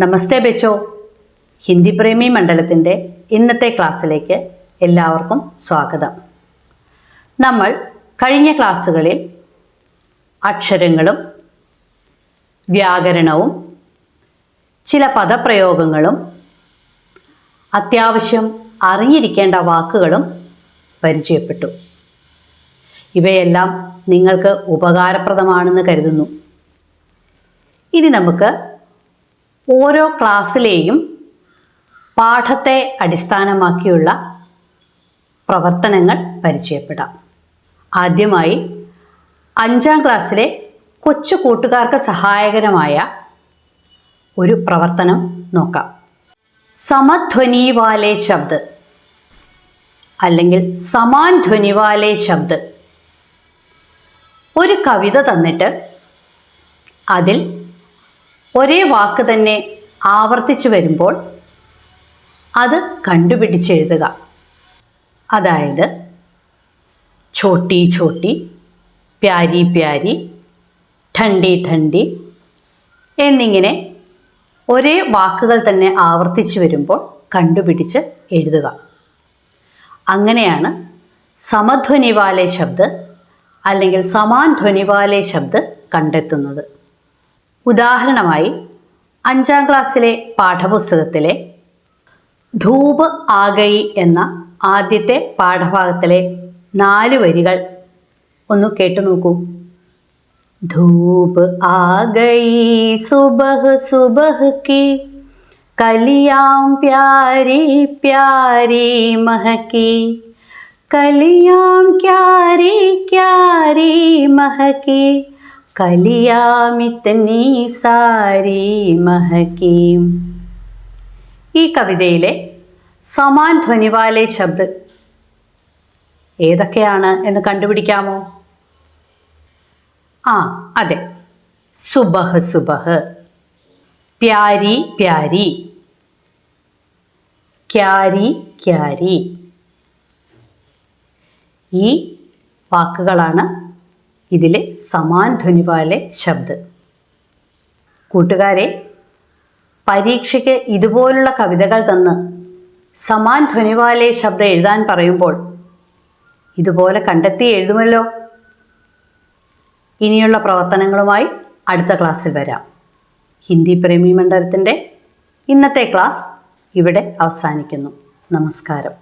നമസ്തേ ബച്ചോ. ഹിന്ദി പ്രേമി മണ്ഡലത്തിൻ്റെ ഇന്നത്തെ ക്ലാസ്സിലേക്ക് എല്ലാവർക്കും സ്വാഗതം. നമ്മൾ കഴിഞ്ഞ ക്ലാസ്സുകളിൽ അക്ഷരങ്ങളും വ്യാകരണവും ചില പദപ്രയോഗങ്ങളും അത്യാവശ്യം അറിഞ്ഞിരിക്കേണ്ട വാക്കുകളും പരിചയപ്പെട്ടു. ഇവയെല്ലാം നിങ്ങൾക്ക് ഉപകാരപ്രദമാണെന്ന് കരുതുന്നു. ഇനി നമുക്ക് ഓരോ ക്ലാസ്സിലെയും പാഠത്തെ അടിസ്ഥാനമാക്കിയുള്ള പ്രവർത്തനങ്ങൾ പരിചയപ്പെടാം. ആദ്യമായി 5ാം ക്ലാസ്സിലെ കൊച്ചു കൂട്ടുകാർക്ക് സഹായകരമായ ഒരു പ്രവർത്തനം നോക്കാം. സമധ്വനി വാലേ ശബ്ദ് അല്ലെങ്കിൽ സമാൻ ധ്വനി വാലേ ശബ്ദ്. ഒരു കവിത തന്നിട്ട് അതിൽ ഒരേ വാക്ക് തന്നെ ആവർത്തിച്ചു വരുമ്പോൾ അത് കണ്ടുപിടിച്ചെഴുതുക. അതായത് ഛോട്ടി ഛോട്ടി, പ്യാരി പ്യാരി, ഠണ്ഡി ഠണ്ഡി എന്നിങ്ങനെ ഒരേ വാക്കുകൾ തന്നെ ആവർത്തിച്ചു വരുമ്പോൾ കണ്ടുപിടിച്ച് എഴുതുക. അങ്ങനെയാണ് സമധ്വനി വാലേ ശബ്ദ് അല്ലെങ്കിൽ സമാൻ ധ്വനി വാലേ ശബ്ദ് കണ്ടെത്തുന്നത്. ഉദാഹരണമായി 5ാം ക്ലാസ്സിലെ പാഠപുസ്തകത്തിലെ ധൂപ് ആഗയി എന്ന ആദ്യത്തെ പാഠഭാഗത്തിലെ 4 വരികൾ ഒന്ന് കേട്ടു നോക്കൂ. ധൂപ് ആഗയി സുബഹ് സുബഹ് കി, കലിയാം പ്യാരി പ്യാരി മഹക്കി, കലിയാം ക്യാരി ക്യാരി മഹക്കി, കലിയാമിത്തനി സാരി മഹകീം. ഈ കവിതയിലെ സമാൻ ധ്വനി വാലേ ശബ്ദ് ഏതൊക്കെയാണ് എന്ന് കണ്ടുപിടിക്കാമോ? അതെ, സുബഹ് സുബഹ്, പ്യാരി പ്യാരി, ക്യാരി ക്യാരി. ഈ വാക്കുകളാണ് ഇതിലെ സമാൻ ധ്വനി വാലേ ശബ്ദ്. കൂട്ടുകാരെ, പരീക്ഷയ്ക്ക് ഇതുപോലുള്ള കവിതകൾ തന്ന് സമാൻ ധ്വനി വാലേ ശബ്ദം എഴുതാൻ പറയുമ്പോൾ ഇതുപോലെ കണ്ടെത്തി എഴുതുമല്ലോ. ഇനിയുള്ള പ്രവർത്തനങ്ങളുമായി അടുത്ത ക്ലാസ്സിൽ വരാം. ഹിന്ദി പ്രേമി മണ്ഡലത്തിൻ്റെ ഇന്നത്തെ ക്ലാസ് ഇവിടെ അവസാനിക്കുന്നു. നമസ്കാരം.